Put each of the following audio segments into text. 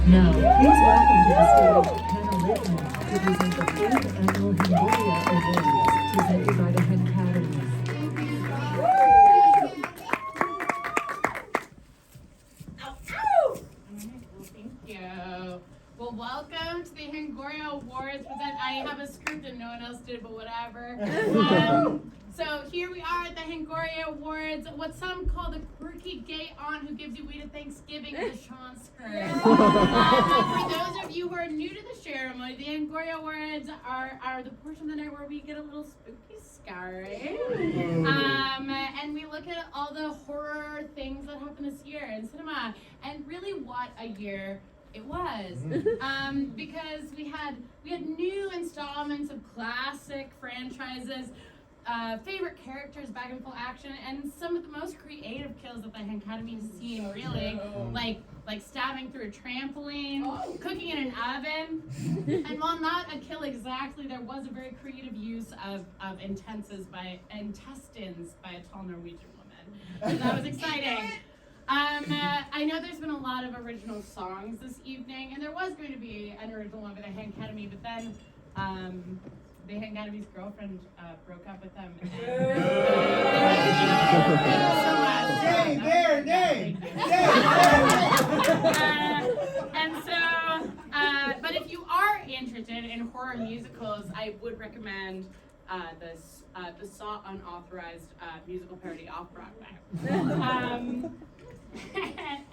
Now, please welcome to the stage Hannah Whitman to present the 4th Annual Hangoria Awards, presented by the Hen Academies. Thank you. Well, welcome to the Hangoria Awards. I have a script and no one else did, but whatever. So here we are at the Hangoria Awards, what some call the quirky gay aunt who gives you way to Thanksgiving with a Sean skirt. For those of you who are new to the ceremony, the Hangoria Awards are the portion of the night where we get a little spooky scary. And we look at all the horror things that happened this year in cinema, and really what a year it was. Because we had new installments of classic franchises, favorite characters back in full action, and some of the most creative kills that the Academy has seen, really. Like stabbing through a trampoline, cooking in an oven. And while not a kill exactly, there was a very creative use of intestines by a tall Norwegian woman. So that was exciting. I know there's been a lot of original songs this evening, and there was going to be an original one by the Hank Academy, but then the Hank Academy's girlfriend broke up with them. But if you are interested in horror musicals, I would recommend the Saw Unauthorized musical parody off Broadway.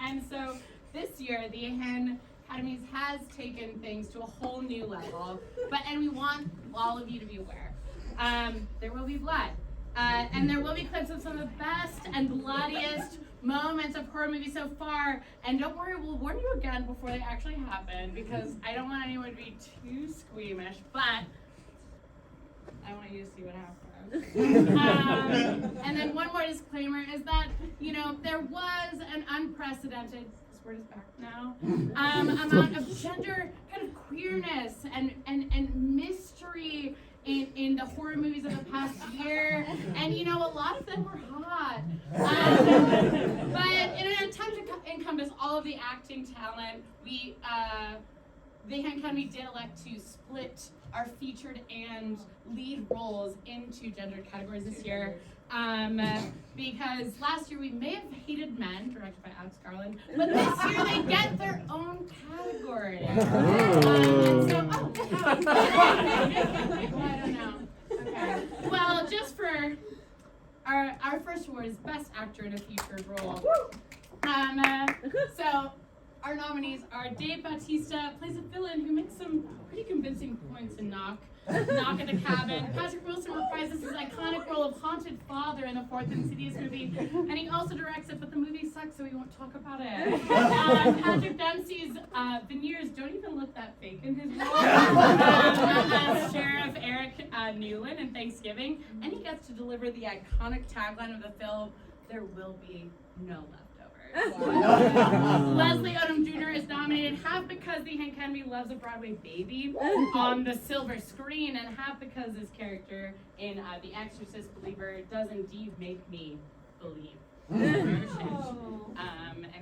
And so this year, the Hen Academies has taken things to a whole new level, and we want all of you to be aware. There will be blood, and there will be clips of some of the best and bloodiest moments of horror movies so far. And don't worry, we'll warn you again before they actually happen, because I don't want anyone to be too squeamish, but I want you to see what happens. And then one more disclaimer is that, there was an unprecedented, this word is back now, amount of gender kind of queerness and mystery in the horror movies of the past year. And a lot of them were hot. But in an attempt to encompass all of the acting talent, the Hank Academy did elect to split our featured and lead roles into gendered categories this year. Because last year we may have hated men, directed by Alex Garland, but this year they get their own category. I don't know. Okay. Well, just for our first award is Best Actor in a Featured Role. So our nominees are Dave Bautista, plays a villain who makes some pretty convincing points in Knock at the Cabin. Patrick Wilson reprises his iconic role of haunted father in the 4th Insidious movie, and he also directs it, but the movie sucks, so we won't talk about it. Patrick Dempsey's veneers don't even look that fake in his role as Sheriff Eric Newland in Thanksgiving, and he gets to deliver the iconic tagline of the film, "There will be no leftovers." Leslie Odom Jr. is nominated half because the Hank Academy loves a Broadway baby on the silver screen, and half because his character in The Exorcist Believer does indeed make me believe. And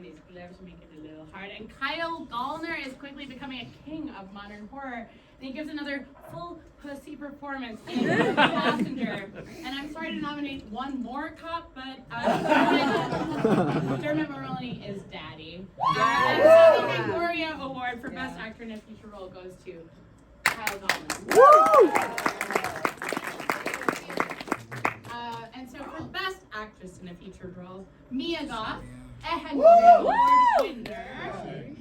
these gloves make it a little hard. And Kyle Gallner is quickly becoming a king of modern horror, and he gives another full pussy performance in The Passenger. And I'm sorry to nominate one more cop, but Dermot Mulroney is daddy. And so the Hangoria Award for Best Actor in a Feature Role goes to Kyle Gallner. And so for Best Actress in a Featured Role, Mia Goth, a Hangoria Award winner,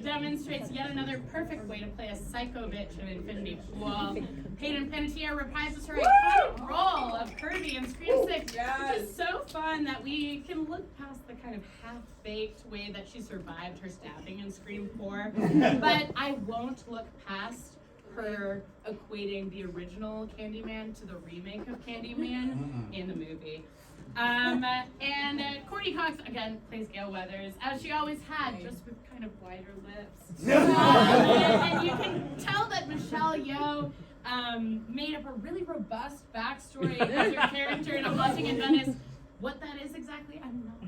demonstrates yet another perfect way to play a psycho bitch in Infinity Pool. Hayden Panettiere reprises her iconic role of Kirby in Scream 6, which is so fun that we can look past the kind of half-baked way that she survived her stabbing in Scream 4. But I won't look past her equating the original Candyman to the remake of Candyman in the movie. And Courtney Cox, again, plays Gail Weathers, as she always had, just with kind of wider lips. And you can tell that Michelle Yeoh made up a really robust backstory of her character in A Haunting in Venice. What that is exactly, I'm not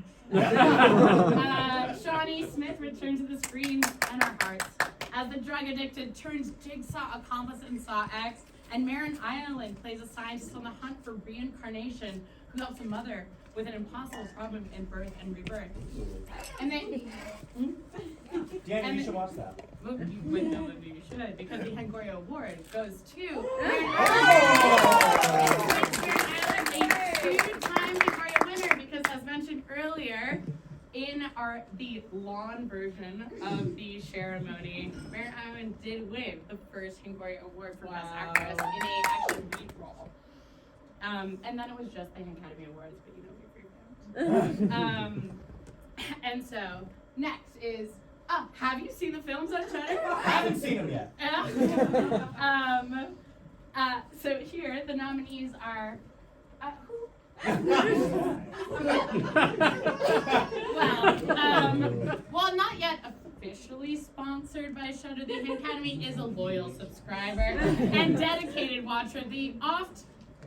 sure. Shawnee Smith returned to the screen and our hearts. as the drug-addicted turns Jigsaw accomplice in Saw X, and Marin Ireland plays a scientist on the hunt for reincarnation who helps a mother with an impossible problem in birth and rebirth. And then... Danny, you should watch that. Well, you would know that you should, because the Hangoria Award goes to Marin Ireland, a two-time Hangoria winner, because as mentioned earlier, in the lawn version of the ceremony, Marin Ireland did win the first Hangoria Award for Best Actress in a actual lead role. And then it was just the Academy Awards, but you know we prevailed. And so next is, have you seen the films on Shutter? I haven't seen them yet. So here the nominees are. Well, not yet officially sponsored by Shudder, the Academy is a loyal subscriber and dedicated watcher of the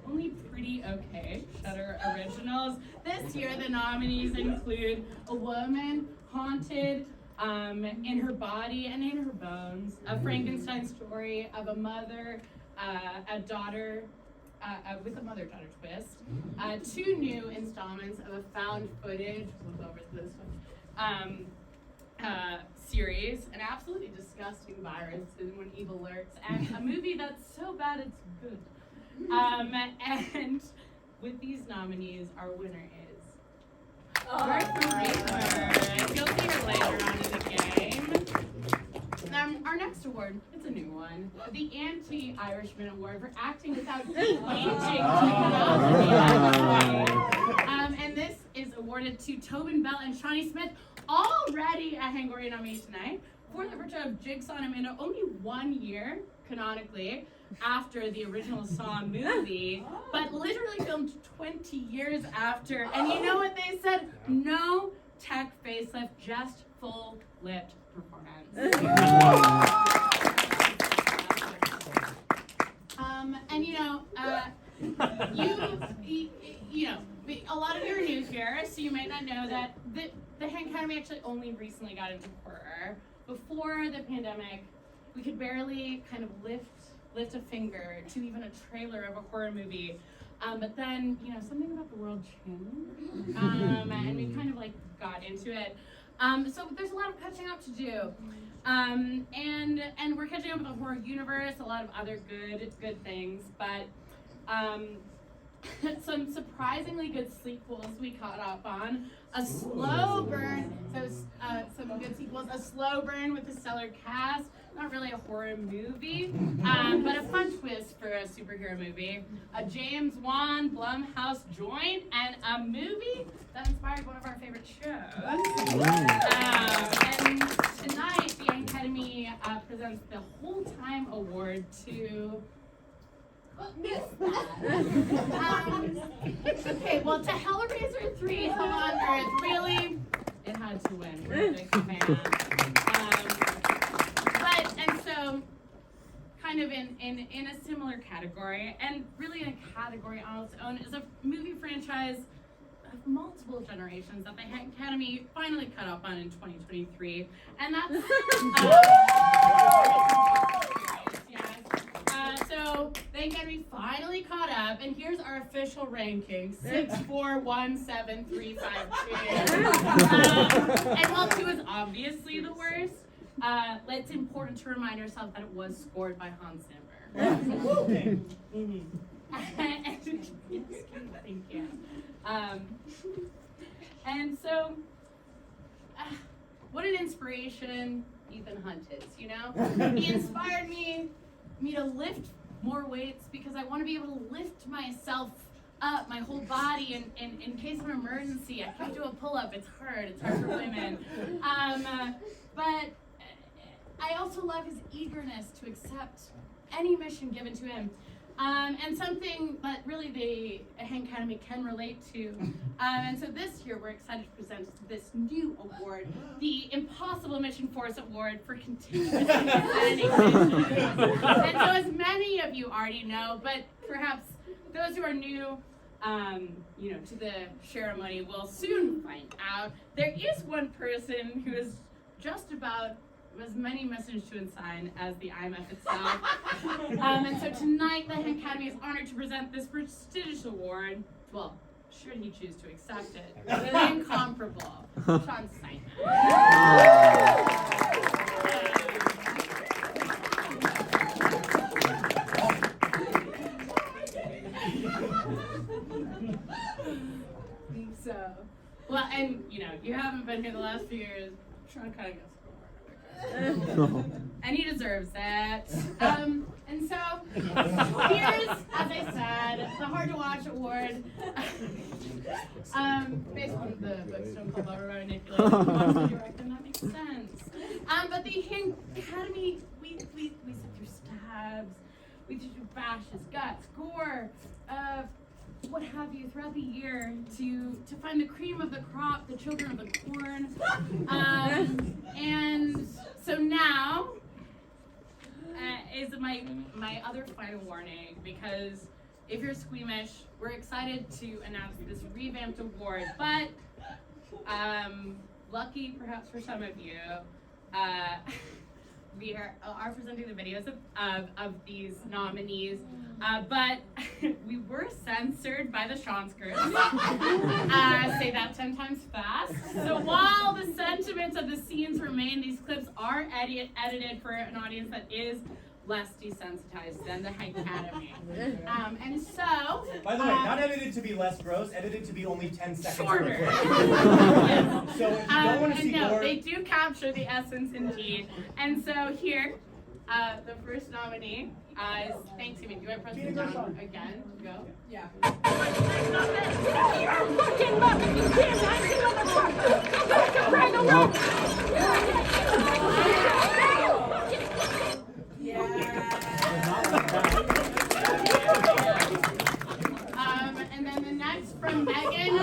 only pretty okay Shudder originals. This year, the nominees include A Woman Haunted in Her Body and in Her Bones, A Frankenstein Story of a Mother, a Daughter, with a mother-daughter twist, two new installments of a found footage, we'll go over this one, series, an absolutely disgusting virus when evil lurks, and a movie that's so bad it's good. And with these nominees, our winner is You'll see her later on in the game. Our next award, it's a new one, the Anti-Irishman Award for acting without de-aging technology. And this is awarded to Tobin Bell and Shawnee Smith, already a Hangoria nominee tonight, for the portrayal of Jigsaw and Amanda, only 1 year, canonically, after the original Saw movie, but literally filmed 20 years after. And you know what they said? No tech facelift, just full-lipped performance. And you know, a lot of you are new here, so you might not know that the Academy actually only recently got into horror. Before the pandemic, we could barely kind of lift a finger to even a trailer of a horror movie. But then, something about the world changed, and we kind of got into it. So there's a lot of catching up to do. And we're catching up with the horror universe, a lot of other good things, but some surprisingly good sequels we caught up on. A slow burn, some good sequels. A slow burn with a stellar cast. Not really a horror movie, but a fun twist for a superhero movie. A James Wan Blumhouse joint, and a movie that inspired one of our favorite shows. And tonight, the Academy presents the Whole Time Award to... Missed that. Okay, well, to Hellraiser 3, Hell on Earth, really, it had to win. We're a big fan. And so, kind of in a similar category, and really in a category on its own, is a movie franchise of multiple generations that the Academy finally caught up on in 2023, and that's so the Academy finally caught up, and here's our official ranking: 6, 4, 1, 7, 3, 5, 2. And while 2 is obviously the worst, it's important to remind ourselves that it was scored by Hans Zimmer. Thank you. And so, what an inspiration Ethan Hunt is, He inspired me to lift more weights because I want to be able to lift myself up, my whole body, in case of an emergency. I can't do a pull-up, it's hard for women. But I also love his eagerness to accept any mission given to him. And something that really the Academy can relate to. And so this year we're excited to present this new award, the Impossible Mission Force Award for continuous insanity. And so as many of you already know, but perhaps those who are new to the ceremony will soon find out, there is one person who is just about as many messages to assign as the IMF itself. And so tonight, the Academy is honored to present this prestigious award. Well, should he choose to accept it, the incomparable Sean So, well, and you know, you haven't been here the last few years. Sean kind of gets and he deserves it. And so here's, as I said, the Hard to Watch Award. Based on the book Stone Cold Lover by Manipulated, that makes sense. But the Academy, we sit through stabs, we sit through bashes, guts, gore, what have you throughout the year to find the cream of the crop, the children of the corn. And so now is my other final warning, because if you're squeamish, we're excited to announce this revamped award, but lucky perhaps for some of you, we are presenting the videos of these nominees, but we were censored by the Schonskers. Say that 10 times fast. So while the sentiments of the scenes remain, these clips are edited for an audience that is less desensitized than the Academy. And so... By the way, not edited to be less gross, edited to be only 10 seconds shorter. Yes. So if you don't want to see no, more... they do capture the essence indeed. And so here, the first nominee is Thanksgiving. Do I press the down again? Go. Yeah. And then the next from Megan,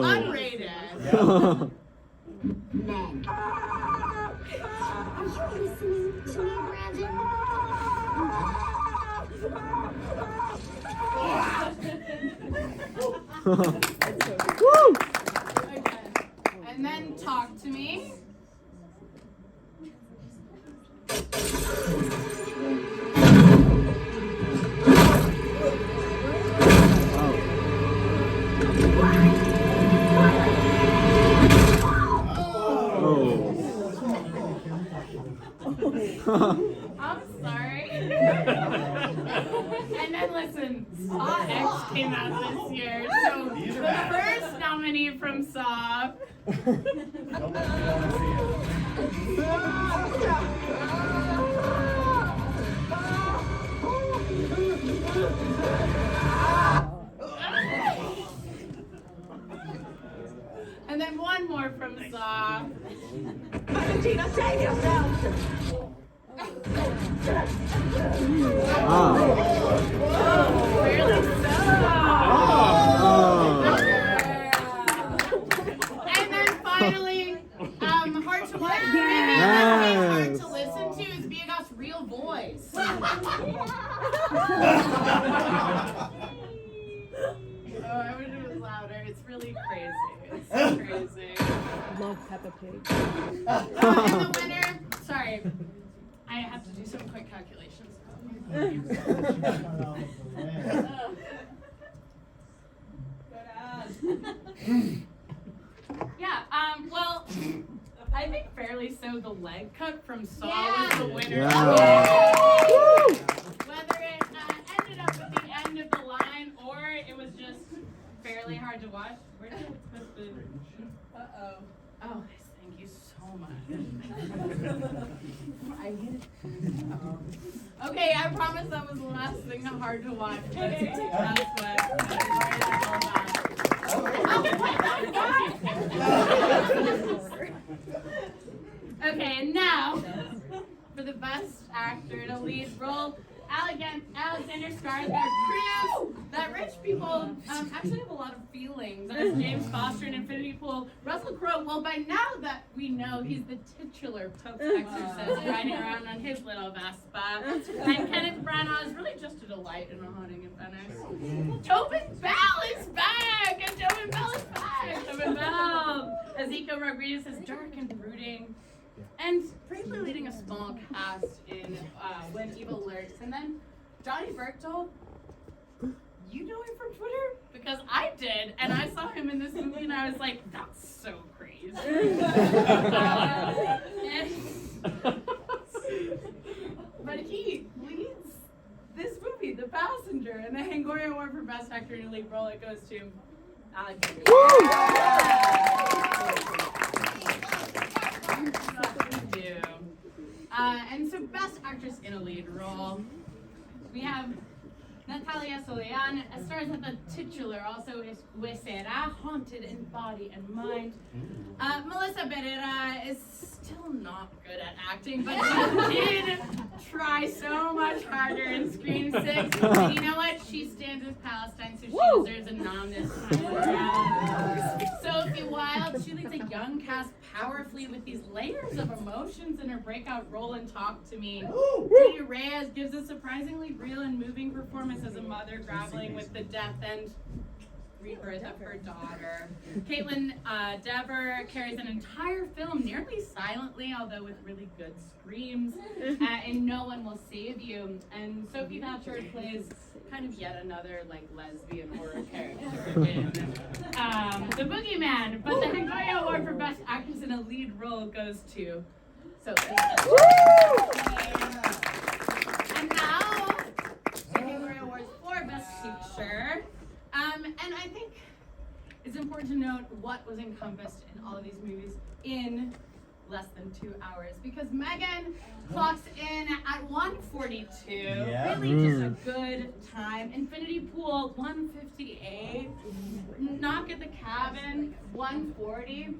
unrated. Meg, are you listening to me, Brandon? Okay. And then Talk to Me. I'm sorry. And then listen, Saw X came out this year. So the first nominee from Saw. And then one more from Saw. Valentina, save yourself! Really so. And then finally, hard to watch. Maybe hard to listen to is Biagot's real voice. Oh, I wish it was louder. It's really crazy. It's so crazy. Love Peppa Pig. And the winner, sorry, I have to do some quick calculations. Yeah, well, I think fairly so the leg cut from Saw was the winner. Yeah. Whether it ended up at the end of the line or it was just fairly hard to watch. Where did I put the... Uh-oh. Oh, thank you so much. I hit it. Okay, I promise that was the last thing hard to watch. Okay, that's what it's all about. Okay, and now for the best actor in a lead role, Alexander Skarsgård proves that rich people actually have a lot of feelings. As James Foster in Infinity Pool, Russell Crowe, well, by now that we know he's the titular Pope's exorcist riding around on his little Vespa, and Kenneth Branagh is really just a delight in a haunting in Venice. Tobin Bell is back! And Tobin Bell is back! Tobin Bell! Ezekiel Rodriguez is dark and brooding. And briefly leading a small cast in When Evil Lurks. And then Johnny Berchtold, you know him from Twitter? Because I did, and I saw him in this movie and I was like, that's so crazy. But he leads this movie, The Passenger, and the Hangoria Award for Best Actor in a Lead Role, it goes to Alex. And so Best Actress in a Lead Role, we have Natalia Solian stars as the titular, also is Huesera, haunted in body and mind. Melissa Barrera is still not good at acting, but she did try so much harder in Scream 6. And you know what? She stands with Palestine, so she deserves a nom this time around. Sophie Wilde, she leads a young cast powerfully with these layers of emotions in her breakout role in Talk to Me. Dee Reyes gives a surprisingly real and moving performance as a mother grappling with the death and rebirth of her daughter. Caitlin Dever carries an entire film nearly silently, although with really good screams, and No One Will Save You. And Sophie Thatcher plays kind of yet another like lesbian horror character in The Boogeyman. But the Hangoria Award for Best Actress in a Lead Role goes to Sophie Thatcher. And now the Hangoria Awards for Best Picture. And I think it's important to note what was encompassed in all of these movies in less than 2 hours, because Megan clocks in at 1:42. Yeah. Really just a good time. Infinity Pool 1:58. Knock at the Cabin 1:40.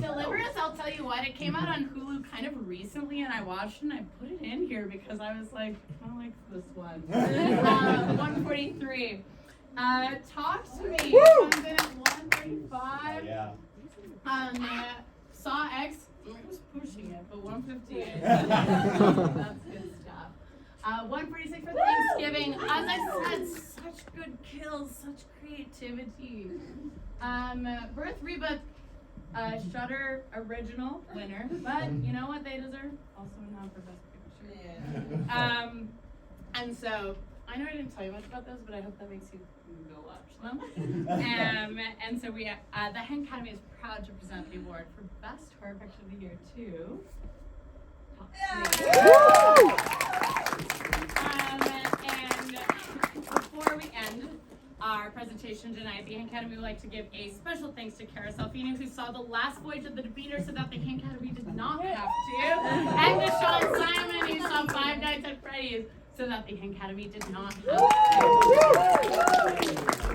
Deliverance, I'll tell you what, it came out on Hulu kind of recently, and I watched it and I put it in here because I was like, I like this one. 1:43. Talk to Me comes in at 1:35. Yeah. Saw X, I was pushing it, but 1:58. That's good stuff. 1:46 for Thanksgiving. As I said, such good kills, such creativity. Birth Reboot, Shudder original winner, but you know what they deserve? Also a nom for Best Picture. And so I know I didn't tell you much about those, but I hope that makes you go watch them. And so we, the Hen Academy is proud to present the award for Best Horror Picture of the Year to And before we end our presentation tonight, the Hen Academy would like to give a special thanks to Cara Salfino, who saw the last voyage of the Debater so that the Hen Academy did not have to, and to Sean Simon, who saw Five Nights at Freddy's so that the Hen Academy did not have to. See you next time.